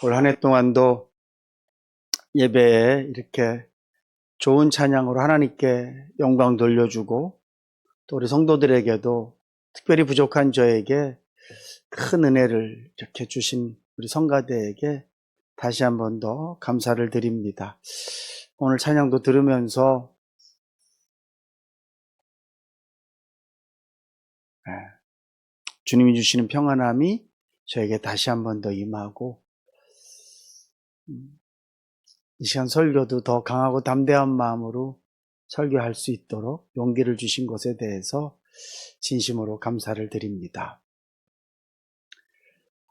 올 한 해 동안도 예배에 이렇게 좋은 찬양으로 하나님께 영광 돌려주고 또 우리 성도들에게도 특별히 부족한 저에게 큰 은혜를 이렇게 주신 우리 성가대에게 다시 한 번 더 감사를 드립니다. 오늘 찬양도 들으면서 주님이 주시는 평안함이 저에게 다시 한 번 더 임하고 이 시간 설교도 더 강하고 담대한 마음으로 설교할 수 있도록 용기를 주신 것에 대해서 진심으로 감사를 드립니다.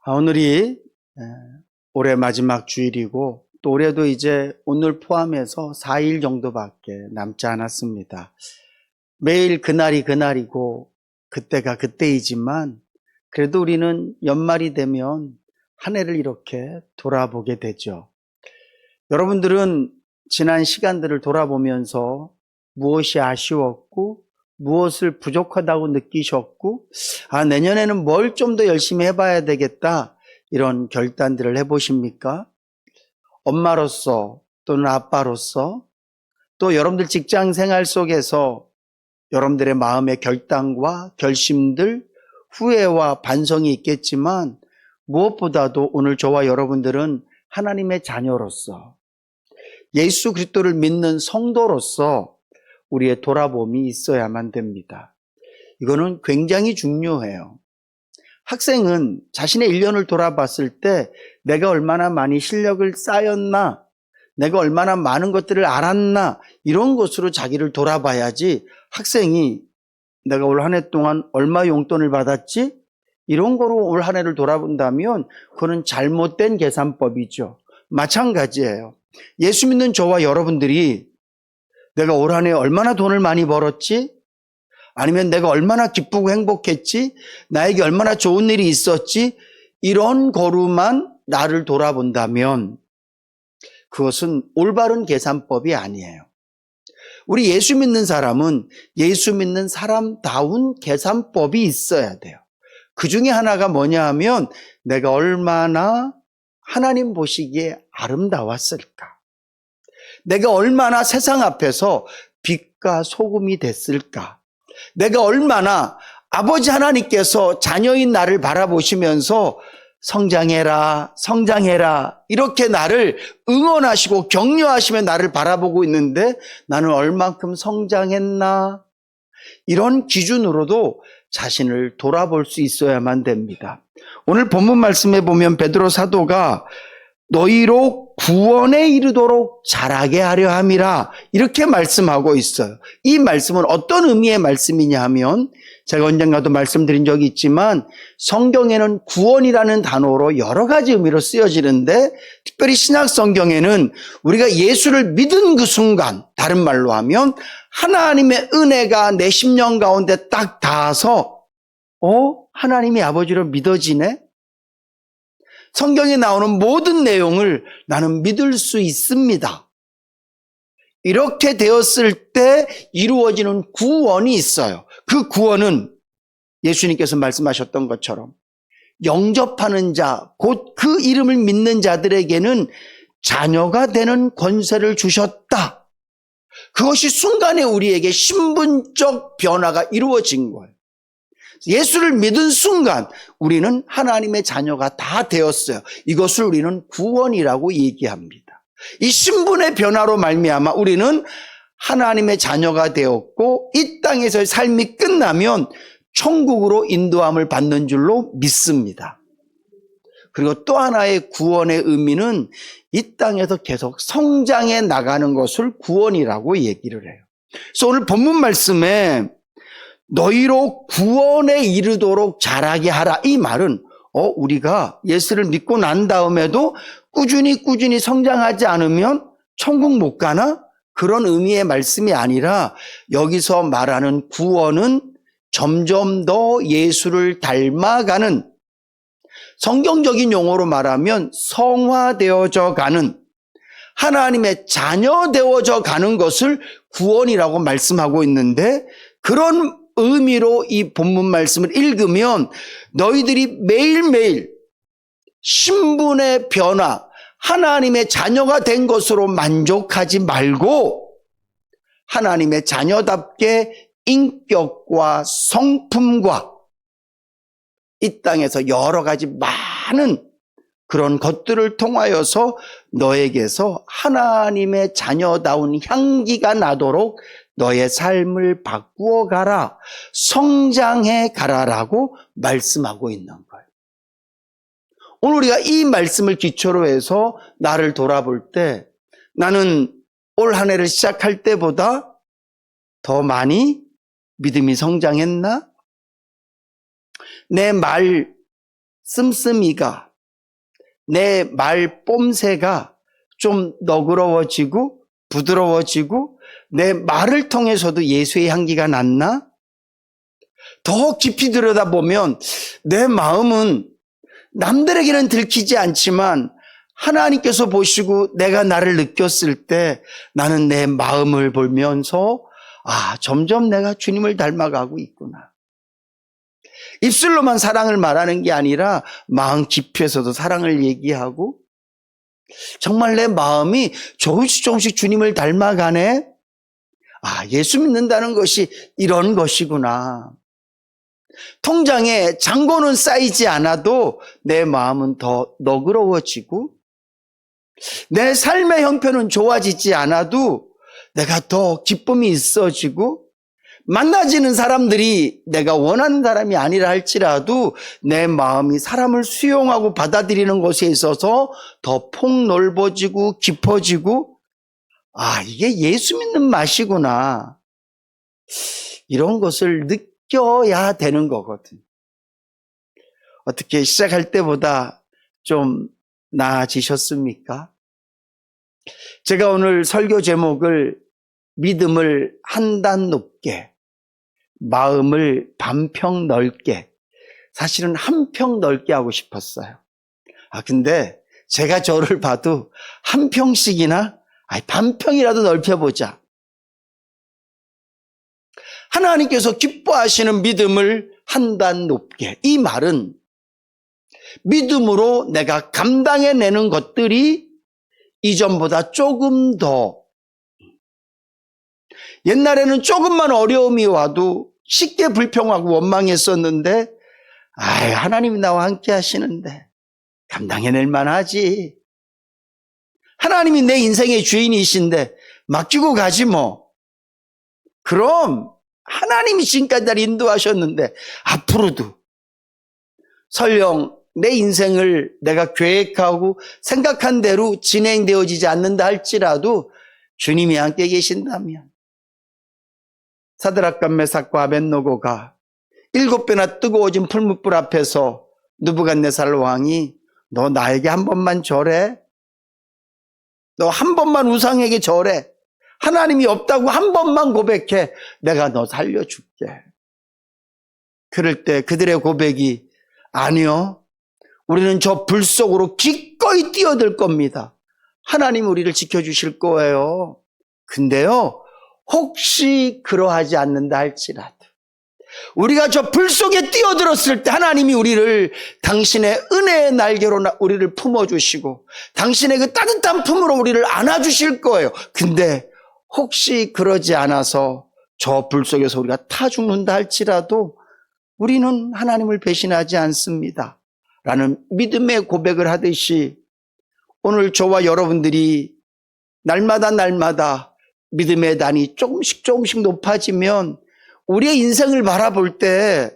오늘이 올해 마지막 주일이고 또 올해도 이제 오늘 포함해서 4일 정도밖에 남지 않았습니다. 매일 그날이 그날이고 그때가 그때이지만 그래도 우리는 연말이 되면 한 해를 이렇게 돌아보게 되죠. 여러분들은 지난 시간들을 돌아보면서 무엇이 아쉬웠고 무엇을 부족하다고 느끼셨고 내년에는 뭘 좀 더 열심히 해봐야 되겠다 이런 결단들을 해보십니까? 엄마로서 또는 아빠로서 또 여러분들 직장 생활 속에서 여러분들의 마음의 결단과 결심들, 후회와 반성이 있겠지만 무엇보다도 오늘 저와 여러분들은 하나님의 자녀로서 예수 그리스도를 믿는 성도로서 우리의 돌아봄이 있어야만 됩니다. 이거는 굉장히 중요해요. 학생은 자신의 1년을 돌아봤을 때 내가 얼마나 많이 실력을 쌓였나, 내가 얼마나 많은 것들을 알았나 이런 것으로 자기를 돌아봐야지 학생이 내가 올 한 해 동안 얼마 용돈을 받았지? 이런 거로 올 한 해를 돌아본다면 그거는 잘못된 계산법이죠. 마찬가지예요. 예수 믿는 저와 여러분들이 내가 올 한 해 얼마나 돈을 많이 벌었지? 아니면 내가 얼마나 기쁘고 행복했지? 나에게 얼마나 좋은 일이 있었지? 이런 거로만 나를 돌아본다면 그것은 올바른 계산법이 아니에요. 우리 예수 믿는 사람은 예수 믿는 사람다운 계산법이 있어야 돼요. 그 중에 하나가 뭐냐 하면 내가 얼마나 하나님 보시기에 아름다웠을까? 내가 얼마나 세상 앞에서 빛과 소금이 됐을까? 내가 얼마나 아버지 하나님께서 자녀인 나를 바라보시면서 성장해라, 성장해라 이렇게 나를 응원하시고 격려하시며 나를 바라보고 있는데 나는 얼만큼 성장했나? 이런 기준으로도 자신을 돌아볼 수 있어야만 됩니다. 오늘 본문 말씀에 보면 베드로 사도가 너희로 구원에 이르도록 자라게 하려 함이라 이렇게 말씀하고 있어요. 이 말씀은 어떤 의미의 말씀이냐 하면 제가 언젠가도 말씀드린 적이 있지만 성경에는 구원이라는 단어로 여러 가지 의미로 쓰여지는데 특별히 신약 성경에는 우리가 예수를 믿은 그 순간, 다른 말로 하면 하나님의 은혜가 내 심령 가운데 딱 닿아서 하나님이 아버지로 믿어지네? 성경에 나오는 모든 내용을 나는 믿을 수 있습니다. 이렇게 되었을 때 이루어지는 구원이 있어요. 그 구원은 예수님께서 말씀하셨던 것처럼 영접하는 자, 곧 그 이름을 믿는 자들에게는 자녀가 되는 권세를 주셨다. 그것이 순간에 우리에게 신분적 변화가 이루어진 거예요. 예수를 믿은 순간 우리는 하나님의 자녀가 다 되었어요. 이것을 우리는 구원이라고 얘기합니다. 이 신분의 변화로 말미암아 우리는 하나님의 자녀가 되었고 이 땅에서의 삶이 끝나면 천국으로 인도함을 받는 줄로 믿습니다. 그리고 또 하나의 구원의 의미는 이 땅에서 계속 성장해 나가는 것을 구원이라고 얘기를 해요. 그래서 오늘 본문 말씀에 너희로 구원에 이르도록 자라게 하라 이 말은 우리가 예수를 믿고 난 다음에도 꾸준히 성장하지 않으면 천국 못 가나? 그런 의미의 말씀이 아니라 여기서 말하는 구원은 점점 더 예수를 닮아가는, 성경적인 용어로 말하면 성화되어져 가는, 하나님의 자녀 되어져 가는 것을 구원이라고 말씀하고 있는데 그런 의미로 이 본문 말씀을 읽으면 너희들이 매일매일 신분의 변화, 하나님의 자녀가 된 것으로 만족하지 말고 하나님의 자녀답게 인격과 성품과 이 땅에서 여러 가지 많은 그런 것들을 통하여서 너에게서 하나님의 자녀다운 향기가 나도록 너의 삶을 바꾸어 가라, 성장해 가라라고 말씀하고 있는 거예요. 오늘 우리가 이 말씀을 기초로 해서 나를 돌아볼 때 나는 올 한 해를 시작할 때보다 더 많이 믿음이 성장했나? 내 말 씀씀이가, 내 말 뽐새가 좀 너그러워지고 부드러워지고 내 말을 통해서도 예수의 향기가 났나? 더 깊이 들여다보면 내 마음은 남들에게는 들키지 않지만 하나님께서 보시고 내가 나를 느꼈을 때 나는 내 마음을 보면서 점점 내가 주님을 닮아가고 있구나. 입술로만 사랑을 말하는 게 아니라 마음 깊이에서도 사랑을 얘기하고 정말 내 마음이 조금씩 주님을 닮아가네. 예수 믿는다는 것이 이런 것이구나. 통장에 잔고는 쌓이지 않아도 내 마음은 더 너그러워지고 내 삶의 형편은 좋아지지 않아도 내가 더 기쁨이 있어지고 만나지는 사람들이 내가 원하는 사람이 아니라 할지라도 내 마음이 사람을 수용하고 받아들이는 것에 있어서 더 폭넓어지고 깊어지고 이게 예수 믿는 맛이구나. 이런 것을 느껴야 되는 거거든. 어떻게 시작할 때보다 좀 나아지셨습니까? 제가 오늘 설교 제목을 믿음을 한 단 높게, 마음을 반평 넓게, 사실은 한 평 넓게 하고 싶었어요. 근데 제가 저를 봐도 한 평씩이나 반평이라도 넓혀보자. 하나님께서 기뻐하시는 믿음을 한 단 높게. 이 말은 믿음으로 내가 감당해내는 것들이 이전보다 조금 더, 옛날에는 조금만 어려움이 와도 쉽게 불평하고 원망했었는데 하나님이 나와 함께 하시는데 감당해낼 만하지. 하나님이 내 인생의 주인이신데 맡기고 가지 뭐. 그럼 하나님이 지금까지 날 인도하셨는데 앞으로도 설령 내 인생을 내가 계획하고 생각한 대로 진행되어지지 않는다 할지라도 주님이 함께 계신다면 사드락과 메삭과 아벳노고가 7배나 뜨거워진 풀무불 앞에서 느부갓네살 왕이 너 나에게 한 번만 절해? 너 한 번만 우상에게 절해? 하나님이 없다고 한 번만 고백해. 내가 너 살려줄게. 그럴 때 그들의 고백이 아니요. 우리는 저 불 속으로 기꺼이 뛰어들 겁니다. 하나님 우리를 지켜주실 거예요. 근데요. 혹시 그러하지 않는다 할지라도 우리가 저 불 속에 뛰어들었을 때 하나님이 우리를 당신의 은혜의 날개로 우리를 품어주시고 당신의 그 따뜻한 품으로 우리를 안아주실 거예요. 근데 혹시 그러지 않아서 저 불 속에서 우리가 타 죽는다 할지라도 우리는 하나님을 배신하지 않습니다. 라는 믿음의 고백을 하듯이 오늘 저와 여러분들이 날마다 믿음의 단이 조금씩 높아지면 우리의 인생을 바라볼 때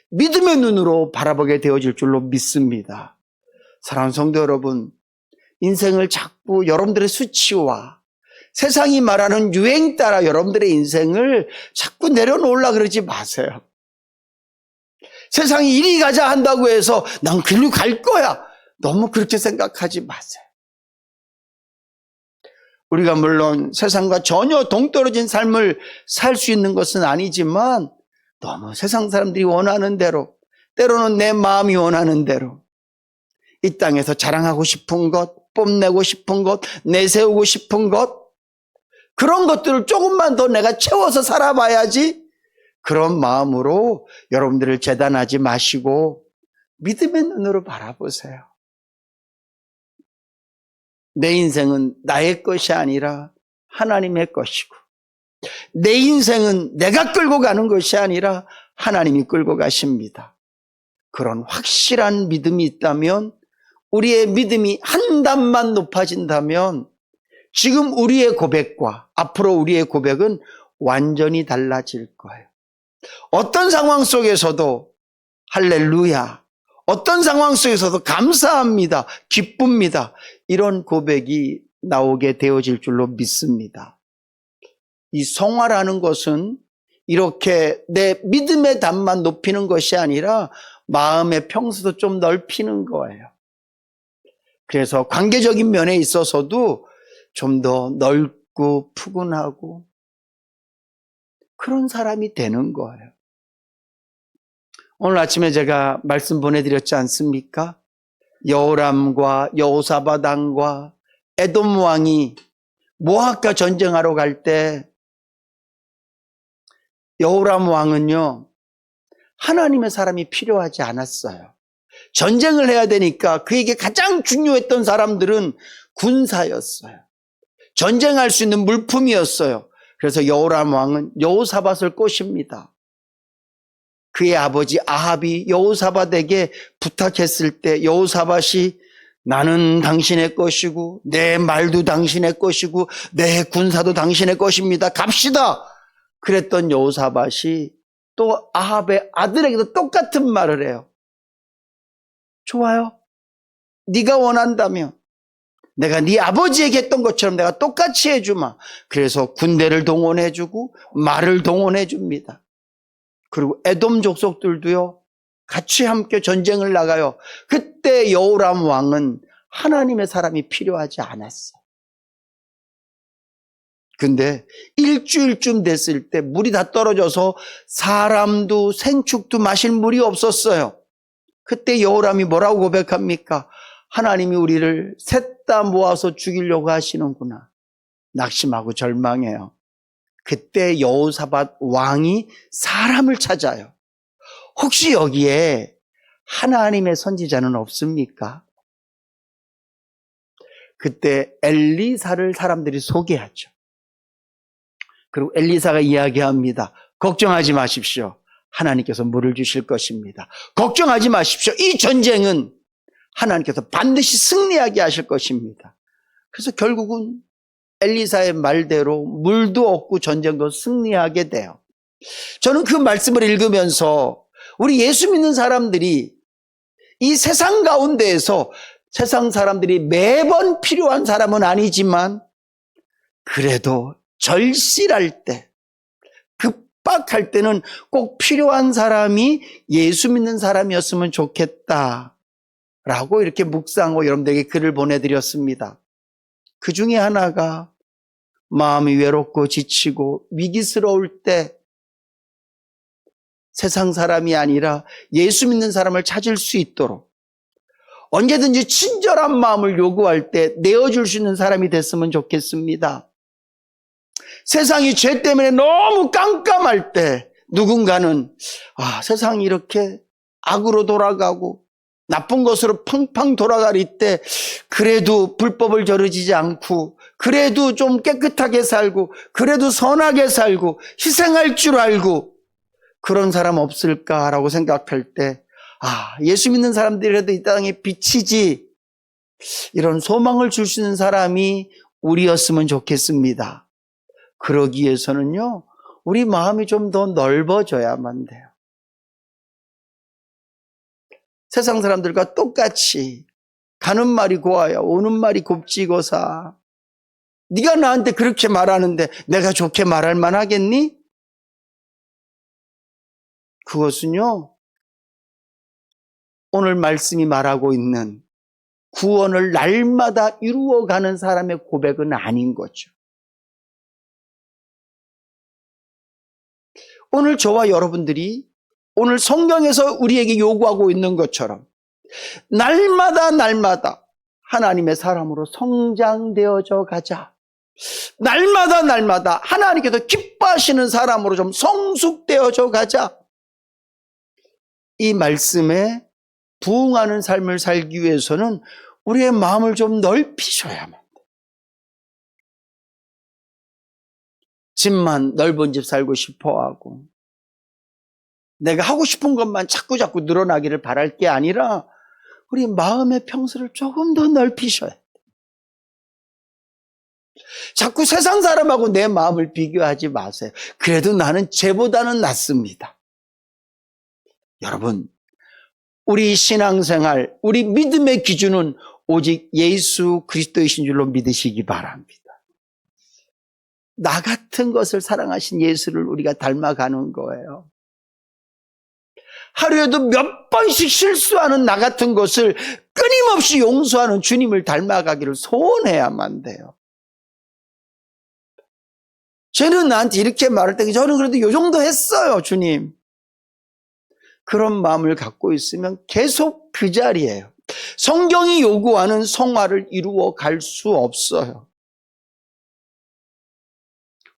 믿음의 눈으로 바라보게 되어질 줄로 믿습니다. 사랑하는 성도 여러분, 인생을 자꾸 여러분들의 수치와 세상이 말하는 유행 따라 여러분들의 인생을 자꾸 내려놓으려고 그러지 마세요. 세상이 이리 가자 한다고 해서 난 글로 갈 거야. 너무 그렇게 생각하지 마세요. 우리가 물론 세상과 전혀 동떨어진 삶을 살 수 있는 것은 아니지만 너무 세상 사람들이 원하는 대로, 때로는 내 마음이 원하는 대로 이 땅에서 자랑하고 싶은 것, 뽐내고 싶은 것, 내세우고 싶은 것, 그런 것들을 조금만 더 내가 채워서 살아봐야지, 그런 마음으로 여러분들을 재단하지 마시고 믿음의 눈으로 바라보세요. 내 인생은 나의 것이 아니라 하나님의 것이고, 내 인생은 내가 끌고 가는 것이 아니라 하나님이 끌고 가십니다. 그런 확실한 믿음이 있다면, 우리의 믿음이 한 단만 높아진다면 지금 우리의 고백과 앞으로 우리의 고백은 완전히 달라질 거예요. 어떤 상황 속에서도 할렐루야, 어떤 상황 속에서도 감사합니다, 기쁩니다, 이런 고백이 나오게 되어질 줄로 믿습니다. 이 성화라는 것은 이렇게 내 믿음의 담만 높이는 것이 아니라 마음의 평수도 좀 넓히는 거예요. 그래서 관계적인 면에 있어서도 좀 더 넓고 푸근하고 그런 사람이 되는 거예요. 오늘 아침에 제가 말씀 보내드렸지 않습니까? 여호람과 여호사밧 왕과 에돔 왕이 모압과 전쟁하러 갈 때 여호람 왕은요, 하나님의 사람이 필요하지 않았어요. 전쟁을 해야 되니까 그에게 가장 중요했던 사람들은 군사였어요. 전쟁할 수 있는 물품이었어요. 그래서 여호람 왕은 여호사밧을 꼬십니다. 그의 아버지 아합이 여호사밧에게 부탁했을 때 여호사밧이 나는 당신의 것이고 내 말도 당신의 것이고 내 군사도 당신의 것입니다, 갑시다. 그랬던 여호사밧이 또 아합의 아들에게도 똑같은 말을 해요. 좋아요, 네가 원한다면 내가 네 아버지에게 했던 것처럼 내가 똑같이 해주마. 그래서 군대를 동원해주고 말을 동원해줍니다. 그리고 에돔 족속들도요, 같이 함께 전쟁을 나가요. 그때 여호람 왕은 하나님의 사람이 필요하지 않았어요. 근데 일주일쯤 됐을 때 물이 다 떨어져서 사람도 생축도 마실 물이 없었어요. 그때 여호람이 뭐라고 고백합니까? 하나님이 우리를 셋 다 모아서 죽이려고 하시는구나. 낙심하고 절망해요. 그때 여호사밧 왕이 사람을 찾아요. 혹시 여기에 하나님의 선지자는 없습니까? 그때 엘리사를 사람들이 소개하죠. 그리고 엘리사가 이야기합니다. 걱정하지 마십시오. 하나님께서 물을 주실 것입니다. 걱정하지 마십시오. 이 전쟁은 하나님께서 반드시 승리하게 하실 것입니다. 그래서 결국은 엘리사의 말대로 물도 없고 전쟁도 승리하게 돼요. 저는 그 말씀을 읽으면서 우리 예수 믿는 사람들이 이 세상 가운데에서 세상 사람들이 매번 필요한 사람은 아니지만 그래도 절실할 때, 급박할 때는 꼭 필요한 사람이 예수 믿는 사람이었으면 좋겠다라고 이렇게 묵상하고 여러분들에게 글을 보내드렸습니다. 그 중에 하나가 마음이 외롭고 지치고 위기스러울 때 세상 사람이 아니라 예수 믿는 사람을 찾을 수 있도록 언제든지 친절한 마음을 요구할 때 내어줄 수 있는 사람이 됐으면 좋겠습니다. 세상이 죄 때문에 너무 깜깜할 때 누군가는 세상이 이렇게 악으로 돌아가고 나쁜 것으로 팡팡 돌아갈 때 그래도 불법을 저지르지 않고 그래도 좀 깨끗하게 살고 그래도 선하게 살고 희생할 줄 알고 그런 사람 없을까라고 생각할 때 예수 믿는 사람들이라도 이 땅에 빛이지, 이런 소망을 줄 수 있는 사람이 우리였으면 좋겠습니다. 그러기 위해서는요, 우리 마음이 좀 더 넓어져야만 돼요. 세상 사람들과 똑같이 가는 말이 고와야 오는 말이 곱지고사. 네가 나한테 그렇게 말하는데 내가 좋게 말할 만하겠니? 그것은요, 오늘 말씀이 말하고 있는 구원을 날마다 이루어가는 사람의 고백은 아닌 거죠. 오늘 저와 여러분들이 오늘 성경에서 우리에게 요구하고 있는 것처럼 날마다 하나님의 사람으로 성장되어져 가자. 날마다 하나님께서 기뻐하시는 사람으로 좀 성숙되어져 가자. 이 말씀에 부응하는 삶을 살기 위해서는 우리의 마음을 좀 넓히셔야만 돼요. 집만 넓은 집 살고 싶어 하고, 내가 하고 싶은 것만 자꾸 늘어나기를 바랄 게 아니라 우리 마음의 평수를 조금 더 넓히셔야 돼요. 자꾸 세상 사람하고 내 마음을 비교하지 마세요. 그래도 나는 쟤보다는 낫습니다. 여러분, 우리 신앙생활, 우리 믿음의 기준은 오직 예수 그리스도이신 줄로 믿으시기 바랍니다. 나 같은 것을 사랑하신 예수를 우리가 닮아가는 거예요. 하루에도 몇 번씩 실수하는 나 같은 것을 끊임없이 용서하는 주님을 닮아가기를 소원해야만 돼요. 쟤는 나한테 이렇게 말할 때 저는 그래도 이 정도 했어요, 주님. 그런 마음을 갖고 있으면 계속 그 자리예요. 성경이 요구하는 성화를 이루어 갈 수 없어요.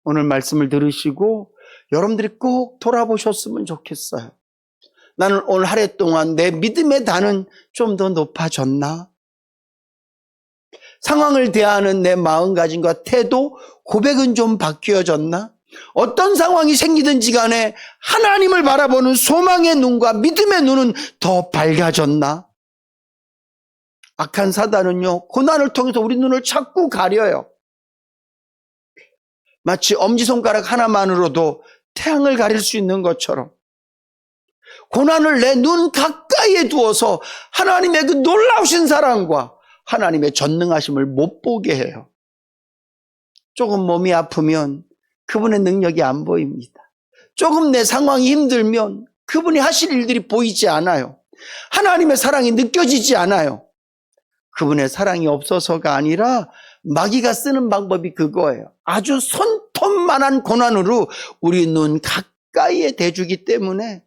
오늘 말씀을 들으시고 여러분들이 꼭 돌아보셨으면 좋겠어요. 나는 오늘 한 해 동안 내 믿음의 단은 좀 더 높아졌나? 상황을 대하는 내 마음가짐과 태도, 고백은 좀 바뀌어졌나? 어떤 상황이 생기든지 간에 하나님을 바라보는 소망의 눈과 믿음의 눈은 더 밝아졌나? 악한 사단은요, 고난을 통해서 우리 눈을 자꾸 가려요. 마치 엄지손가락 하나만으로도 태양을 가릴 수 있는 것처럼 고난을 내 눈 가까이에 두어서 하나님의 그 놀라우신 사랑과 하나님의 전능하심을 못 보게 해요. 조금 몸이 아프면 그분의 능력이 안 보입니다. 조금 내 상황이 힘들면 그분이 하실 일들이 보이지 않아요. 하나님의 사랑이 느껴지지 않아요. 그분의 사랑이 없어서가 아니라 마귀가 쓰는 방법이 그거예요. 아주 손톱만한 고난으로 우리 눈 가까이에 대주기 때문에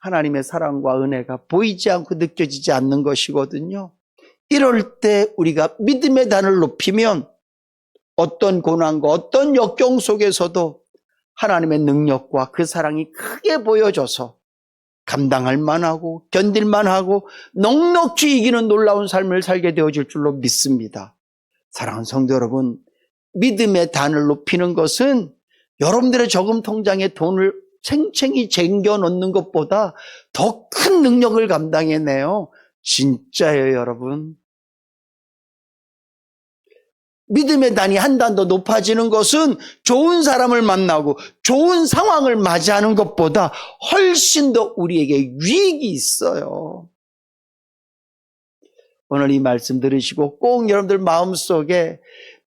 하나님의 사랑과 은혜가 보이지 않고 느껴지지 않는 것이거든요. 이럴 때 우리가 믿음의 단을 높이면 어떤 고난과 어떤 역경 속에서도 하나님의 능력과 그 사랑이 크게 보여져서 감당할 만하고 견딜 만하고 넉넉히 이기는 놀라운 삶을 살게 되어질 줄로 믿습니다. 사랑하는 성도 여러분, 믿음의 단을 높이는 것은 여러분들의 저금 통장에 돈을 챙챙이 쟁겨 넣는 것보다 더 큰 능력을 감당해내요. 진짜예요, 여러분. 믿음의 단이 한 단 더 높아지는 것은 좋은 사람을 만나고 좋은 상황을 맞이하는 것보다 훨씬 더 우리에게 유익이 있어요. 오늘 이 말씀 들으시고 꼭 여러분들 마음속에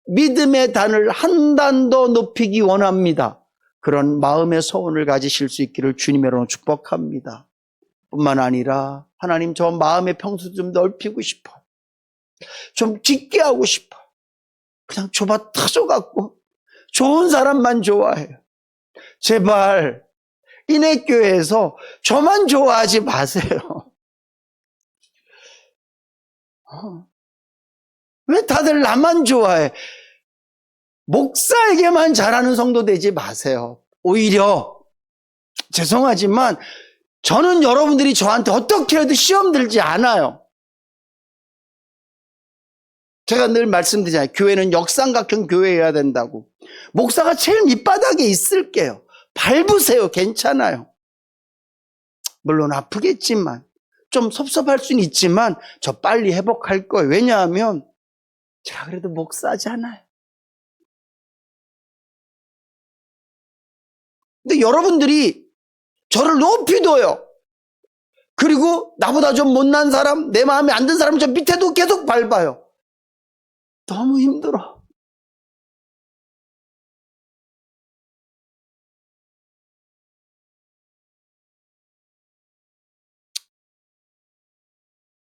믿음의 단을 한 단 더 높이기 원합니다. 그런 마음의 소원을 가지실 수 있기를 주님으로 축복합니다. 뿐만 아니라 하나님, 저 마음의 평수 좀 넓히고 싶어요. 좀 깊게 하고 싶어요. 그냥 좁아 터져갖고 좋은 사람만 좋아해요. 제발 인해교회에서 저만 좋아하지 마세요. 왜 다들 나만 좋아해? 목사에게만 잘하는 성도 되지 마세요. 오히려 죄송하지만 저는 여러분들이 저한테 어떻게 해도 시험 들지 않아요. 제가 늘 말씀드리잖아요. 교회는 역삼각형 교회여야 된다고. 목사가 제일 밑바닥에 있을게요. 밟으세요. 괜찮아요. 물론 아프겠지만 좀 섭섭할 수는 있지만 저 빨리 회복할 거예요. 왜냐하면 제가 그래도 목사잖아요. 근데 여러분들이 저를 높이 둬요. 그리고 나보다 좀 못난 사람, 내 마음에 안 든 사람 저 밑에도 계속 밟아요. 너무 힘들어.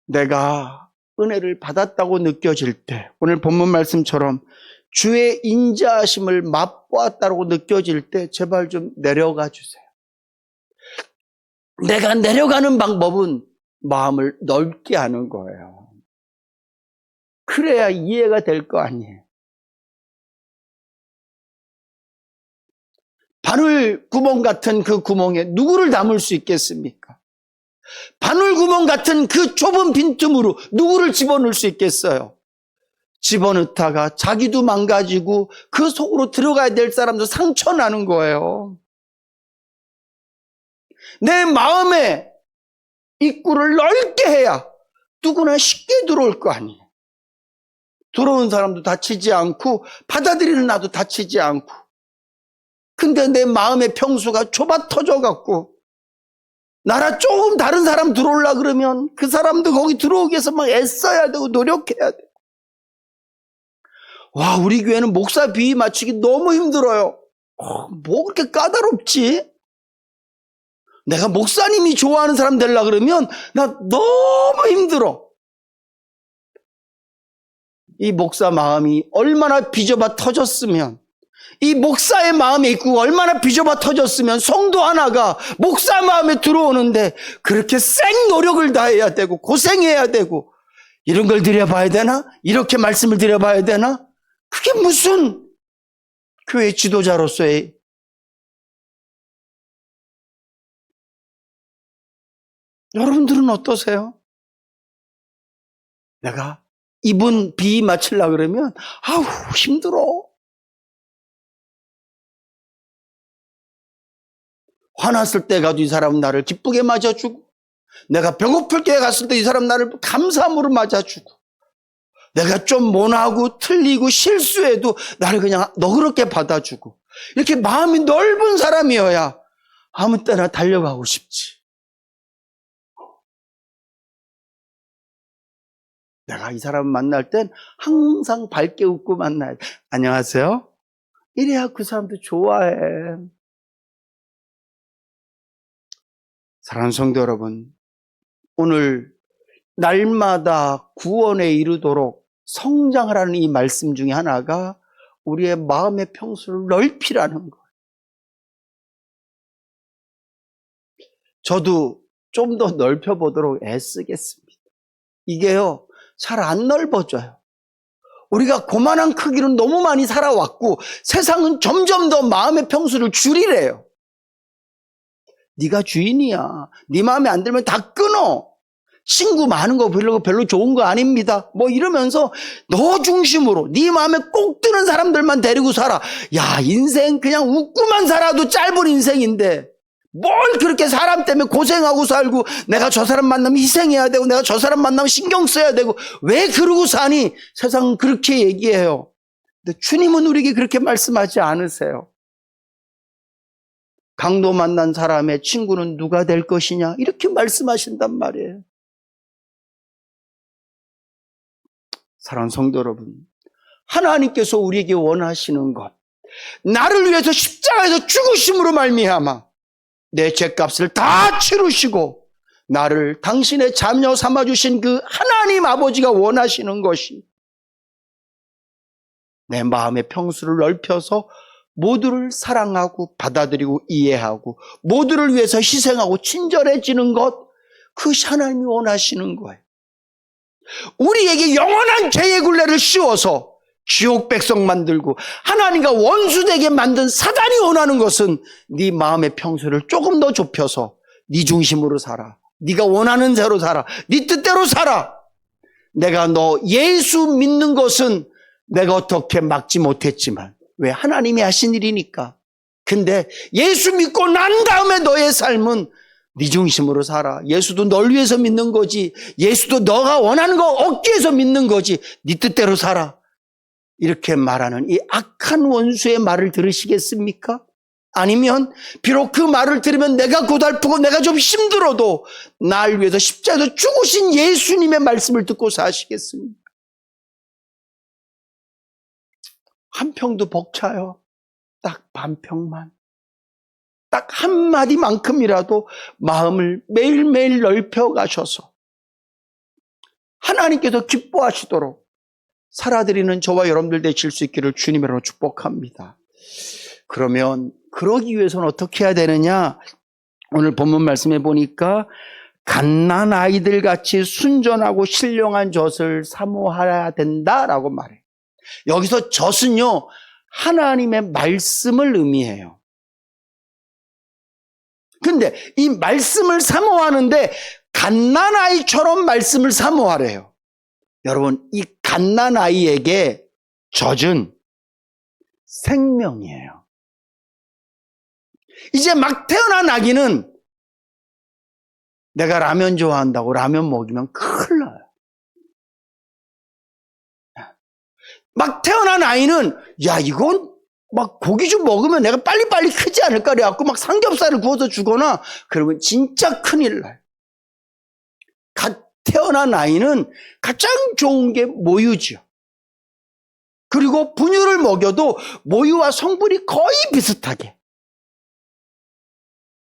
내가 은혜를 받았다고 느껴질 때, 오늘 본문 말씀처럼 주의 인자하심을 맛보았다고 느껴질 때 제발 좀 내려가 주세요. 내가 내려가는 방법은 마음을 넓게 하는 거예요. 그래야 이해가 될 거 아니에요. 바늘 구멍 같은 그 구멍에 누구를 담을 수 있겠습니까? 바늘 구멍 같은 그 좁은 빈틈으로 누구를 집어넣을 수 있겠어요? 집어넣다가 자기도 망가지고 그 속으로 들어가야 될 사람도 상처나는 거예요. 내 마음에 입구를 넓게 해야 누구나 쉽게 들어올 거 아니에요. 들어온 사람도 다치지 않고 받아들이는 나도 다치지 않고. 근데 내 마음의 평수가 좁아 터져갖고 나라 조금 다른 사람 들어오려고 그러면 그 사람도 거기 들어오기 위해서 막 애써야 되고 노력해야 돼. 와, 우리 교회는 목사 비위 맞추기 너무 힘들어요. 뭐 그렇게 까다롭지? 내가 목사님이 좋아하는 사람 되려고 그러면 나 너무 힘들어. 이 목사 마음이 얼마나 비좁아 터졌으면, 이 목사의 마음에 있고 얼마나 비좁아 터졌으면 성도 하나가 목사 마음에 들어오는데 그렇게 생 노력을 다해야 되고 고생해야 되고 이런 걸 드려봐야 되나? 이렇게 말씀을 드려봐야 되나? 그게 무슨 교회 지도자로서의. 여러분들은 어떠세요? 내가 이분 비위 맞추려고 그러면 아우 힘들어. 화났을 때 가도 이 사람은 나를 기쁘게 맞아주고, 내가 배고플 때 갔을 때 이 사람 나를 감사함으로 맞아주고, 내가 좀 모나고 틀리고 실수해도 나를 그냥 너그럽게 받아주고, 이렇게 마음이 넓은 사람이어야 아무 때나 달려가고 싶지. 내가 이 사람 만날 땐 항상 밝게 웃고 만나야 돼. 안녕하세요? 이래야 그 사람도 좋아해. 사랑하는 성도 여러분, 오늘 날마다 구원에 이르도록 성장하라는 이 말씀 중에 하나가 우리의 마음의 평수를 넓히라는 거예요. 저도 좀 더 넓혀보도록 애쓰겠습니다. 이게요, 잘 안 넓어져요. 우리가 고만한 크기로 너무 많이 살아왔고 세상은 점점 더 마음의 평수를 줄이래요. 네가 주인이야. 네 마음에 안 들면 다 끊어. 친구 많은 거 별로 좋은 거 아닙니다. 뭐 이러면서 너 중심으로 네 마음에 꼭 드는 사람들만 데리고 살아. 야, 인생 그냥 웃고만 살아도 짧은 인생인데 뭘 그렇게 사람 때문에 고생하고 살고, 내가 저 사람 만나면 희생해야 되고 내가 저 사람 만나면 신경 써야 되고 왜 그러고 사니? 세상은 그렇게 얘기해요. 근데 주님은 우리에게 그렇게 말씀하지 않으세요. 강도 만난 사람의 친구는 누가 될 것이냐? 이렇게 말씀하신단 말이에요. 사랑하는 성도 여러분, 하나님께서 우리에게 원하시는 것, 나를 위해서 십자가에서 죽으심으로 말미암아 내 죄값을 다 치르시고 나를 당신의 자녀 삼아주신 그 하나님 아버지가 원하시는 것이 내 마음의 평수를 넓혀서 모두를 사랑하고 받아들이고 이해하고 모두를 위해서 희생하고 친절해지는 것, 그것이 하나님이 원하시는 거예요. 우리에게 영원한 죄의 굴레를 씌워서 지옥 백성 만들고 하나님과 원수되게 만든 사단이 원하는 것은 네 마음의 평수를 조금 더 좁혀서 네 중심으로 살아. 네가 원하는 대로 살아. 네 뜻대로 살아. 내가 너 예수 믿는 것은 내가 어떻게 막지 못했지만 왜? 하나님이 하신 일이니까. 근데 예수 믿고 난 다음에 너의 삶은 네 중심으로 살아. 예수도 널 위해서 믿는 거지. 예수도 너가 원하는 거 얻기 위해서 믿는 거지. 네 뜻대로 살아. 이렇게 말하는 이 악한 원수의 말을 들으시겠습니까? 아니면 비록 그 말을 들으면 내가 고달프고 내가 좀 힘들어도 날 위해서 십자가에서 죽으신 예수님의 말씀을 듣고 사시겠습니까? 한 평도 벅차요. 딱 반평만. 딱 한마디만큼이라도 마음을 매일매일 넓혀 가셔서 하나님께서 기뻐하시도록 살아드리는 저와 여러분들 되실 수 있기를 주님으로 축복합니다. 그러면 그러기 위해서는 어떻게 해야 되느냐? 오늘 본문 말씀해 보니까 갓난 아이들 같이 순전하고 신령한 젖을 사모해야 된다라고 말해요. 여기서 젖은요, 하나님의 말씀을 의미해요. 근데 이 말씀을 사모하는데 갓난아이처럼 말씀을 사모하래요. 여러분, 이 갓난 아이에게 젖은 생명이에요. 이제 막 태어난 아기는 내가 라면 좋아한다고 라면 먹이면 큰일 나요. 막 태어난 아이는 야 이건 막 고기 좀 먹으면 내가 빨리빨리 크지 않을까 그래갖고 막 삼겹살을 구워서 주거나 그러면 진짜 큰일 나요. 갓 태어난 아이는 가장 좋은 게 모유죠. 그리고 분유를 먹여도 모유와 성분이 거의 비슷하게.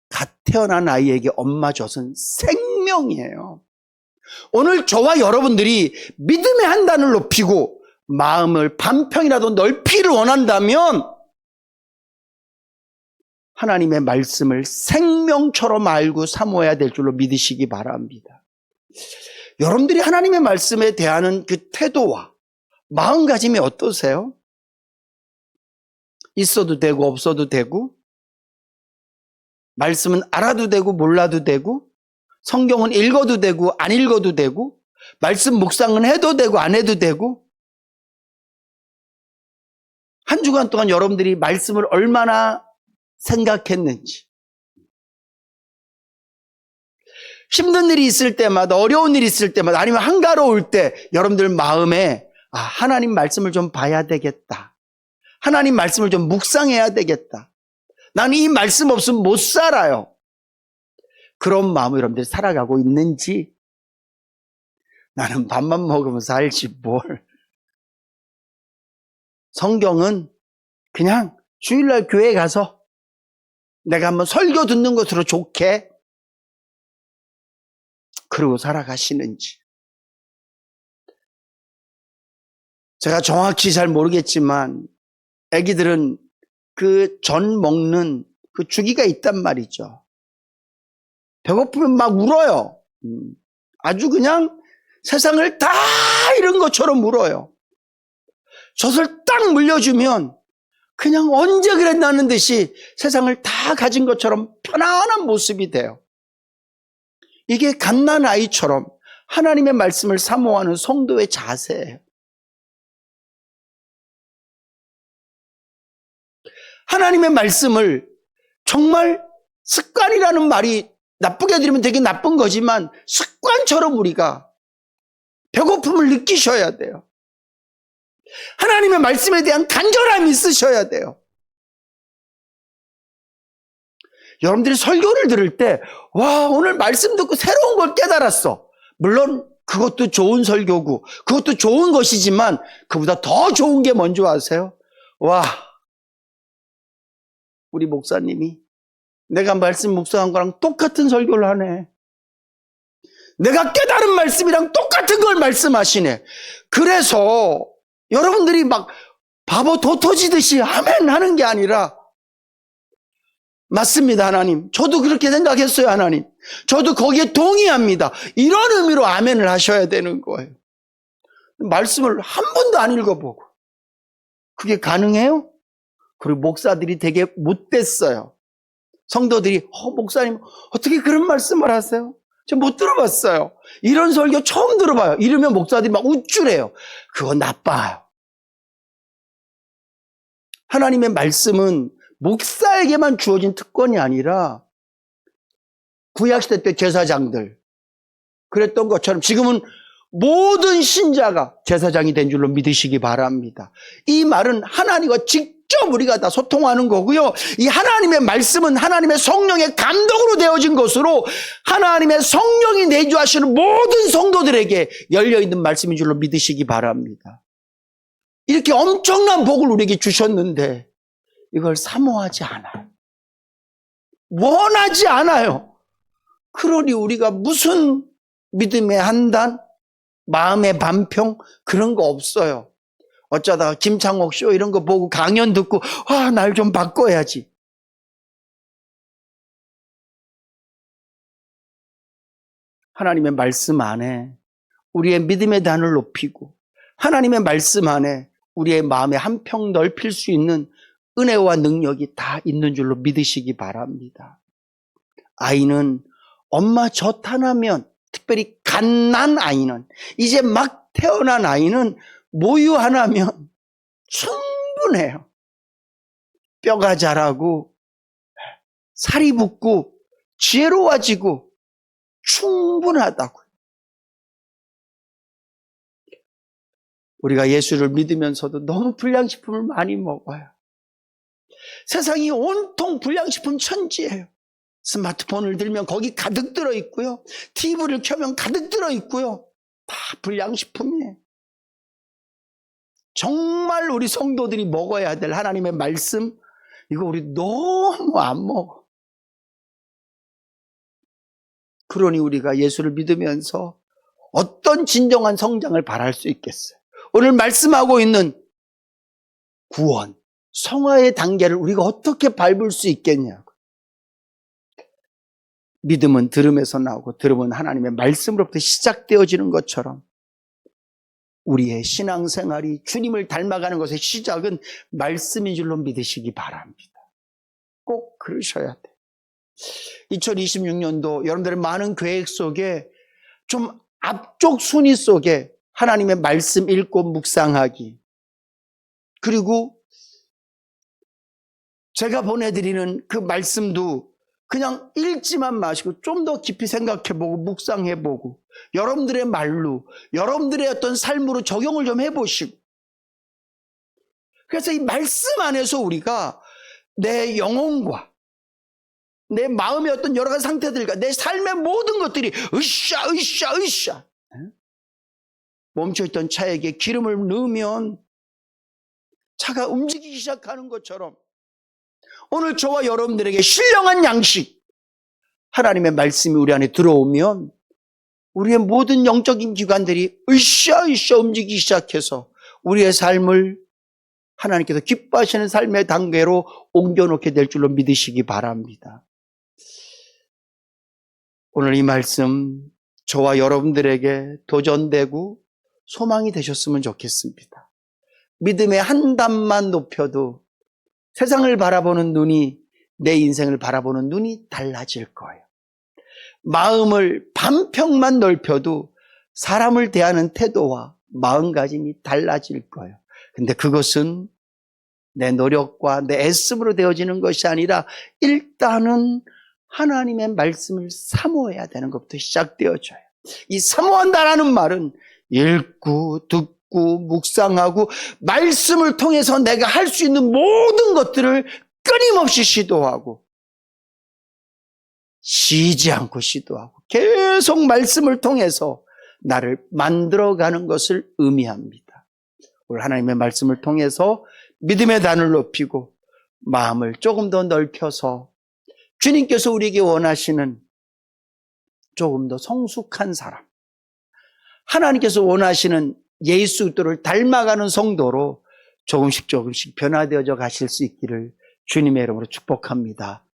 갓 태어난 아이에게 엄마 젖은 생명이에요. 오늘 저와 여러분들이 믿음의 한 단을 높이고 마음을 반평이라도 넓히를 원한다면 하나님의 말씀을 생명처럼 알고 사모해야 될 줄로 믿으시기 바랍니다. 여러분들이 하나님의 말씀에 대하는 그 태도와 마음가짐이 어떠세요? 있어도 되고 없어도 되고 말씀은 알아도 되고 몰라도 되고 성경은 읽어도 되고 안 읽어도 되고 말씀 묵상은 해도 되고 안 해도 되고 한 주간 동안 여러분들이 말씀을 얼마나 생각했는지 힘든 일이 있을 때마다 어려운 일이 있을 때마다 아니면 한가로울 때 여러분들 마음에 하나님 말씀을 좀 봐야 되겠다. 하나님 말씀을 좀 묵상해야 되겠다. 나는 이 말씀 없으면 못 살아요. 그런 마음으로 여러분들이 살아가고 있는지 나는 밥만 먹으면 살지 뭘. 성경은 그냥 주일날 교회 가서 내가 한번 설교 듣는 것으로 좋게 그러고 살아가시는지. 제가 정확히 잘 모르겠지만 애기들은 그 전 먹는 그 주기가 있단 말이죠. 배고프면 막 울어요. 아주 그냥 세상을 다 잃은 것처럼 울어요. 젖을 딱 물려주면 그냥 언제 그랬나는 듯이 세상을 다 가진 것처럼 편안한 모습이 돼요. 이게 갓난 아이처럼 하나님의 말씀을 사모하는 성도의 자세예요. 하나님의 말씀을 정말 습관이라는 말이 나쁘게 들으면 되게 나쁜 거지만 습관처럼 우리가 배고픔을 느끼셔야 돼요. 하나님의 말씀에 대한 간절함이 있으셔야 돼요. 여러분들이 설교를 들을 때 와 오늘 말씀 듣고 새로운 걸 깨달았어. 물론 그것도 좋은 설교고 그것도 좋은 것이지만 그보다 더 좋은 게 뭔지 아세요? 와 우리 목사님이 내가 말씀 묵상한 거랑 똑같은 설교를 하네. 내가 깨달은 말씀이랑 똑같은 걸 말씀하시네. 그래서 여러분들이 막 바보 도 터지듯이 아멘 하는 게 아니라 맞습니다 하나님. 저도 그렇게 생각했어요 하나님. 저도 거기에 동의합니다. 이런 의미로 아멘을 하셔야 되는 거예요. 말씀을 한 번도 안 읽어보고 그게 가능해요? 그리고 목사들이 되게 못됐어요. 성도들이 목사님 어떻게 그런 말씀을 하세요? 저 못 들어봤어요. 이런 설교 처음 들어봐요. 이러면 목사들이 막 우쭐해요. 그건 나빠요. 하나님의 말씀은 목사에게만 주어진 특권이 아니라 구약시대 때 제사장들 그랬던 것처럼 지금은 모든 신자가 제사장이 된 줄로 믿으시기 바랍니다. 이 말은 하나님과 직접 우리가 다 소통하는 거고요. 이 하나님의 말씀은 하나님의 성령의 감동으로 되어진 것으로 하나님의 성령이 내주하시는 모든 성도들에게 열려있는 말씀인 줄로 믿으시기 바랍니다. 이렇게 엄청난 복을 우리에게 주셨는데 이걸 사모하지 않아요. 원하지 않아요. 그러니 우리가 무슨 믿음의 한단, 마음의 반평 그런 거 없어요. 어쩌다가 김창옥 쇼 이런 거 보고 강연 듣고 날 좀 바꿔야지. 하나님의 말씀 안에 우리의 믿음의 단을 높이고 하나님의 말씀 안에 우리의 마음의 한평 넓힐 수 있는 은혜와 능력이 다 있는 줄로 믿으시기 바랍니다. 아이는 엄마 젖 하나면 특별히 갓난 아이는 이제 막 태어난 아이는 모유 하나면 충분해요. 뼈가 자라고 살이 붙고 지혜로워지고 충분하다고요. 우리가 예수를 믿으면서도 너무 불량식품을 많이 먹어요. 세상이 온통 불량식품 천지예요. 스마트폰을 들면 거기 가득 들어있고요. TV를 켜면 가득 들어있고요. 다 불량식품이에요. 정말 우리 성도들이 먹어야 될 하나님의 말씀, 이거 우리 너무 안 먹어. 그러니 우리가 예수를 믿으면서 어떤 진정한 성장을 바랄 수 있겠어요? 오늘 말씀하고 있는 구원, 성화의 단계를 우리가 어떻게 밟을 수 있겠냐고. 믿음은 들음에서 나오고 들음은 하나님의 말씀으로부터 시작되어지는 것처럼 우리의 신앙생활이 주님을 닮아가는 것의 시작은 말씀인 줄로 믿으시기 바랍니다. 꼭 그러셔야 돼요. 2026년도 여러분들의 많은 계획 속에 좀 앞쪽 순위 속에 하나님의 말씀 읽고 묵상하기, 그리고 제가 보내드리는 그 말씀도 그냥 읽지만 마시고 좀 더 깊이 생각해보고 묵상해보고 여러분들의 말로, 여러분들의 어떤 삶으로 적용을 좀 해보시고, 그래서 이 말씀 안에서 우리가 내 영혼과 내 마음의 어떤 여러 가지 상태들과 내 삶의 모든 것들이 으쌰 멈춰있던 차에게 기름을 넣으면 차가 움직이기 시작하는 것처럼 오늘 저와 여러분들에게 신령한 양식, 하나님의 말씀이 우리 안에 들어오면 우리의 모든 영적인 기관들이 으쌰 움직이기 시작해서 우리의 삶을 하나님께서 기뻐하시는 삶의 단계로 옮겨놓게 될 줄로 믿으시기 바랍니다. 오늘 이 말씀 저와 여러분들에게 도전되고 소망이 되셨으면 좋겠습니다. 믿음의 한 단만 높여도 세상을 바라보는 눈이, 내 인생을 바라보는 눈이 달라질 거예요. 마음을 반평만 넓혀도 사람을 대하는 태도와 마음가짐이 달라질 거예요. 근데 그것은 내 노력과 내 애씀으로 되어지는 것이 아니라 일단은 하나님의 말씀을 사모해야 되는 것부터 시작되어져요. 이 사모한다라는 말은 읽고 듣고 묵상하고 말씀을 통해서 내가 할 수 있는 모든 것들을 끊임없이 시도하고 쉬지 않고 시도하고 계속 말씀을 통해서 나를 만들어가는 것을 의미합니다. 오늘 하나님의 말씀을 통해서 믿음의 단을 높이고 마음을 조금 더 넓혀서 주님께서 우리에게 원하시는 조금 더 성숙한 사람, 하나님께서 원하시는 예수 그리스도를 닮아가는 성도로 조금씩 변화되어져 가실 수 있기를 주님의 이름으로 축복합니다.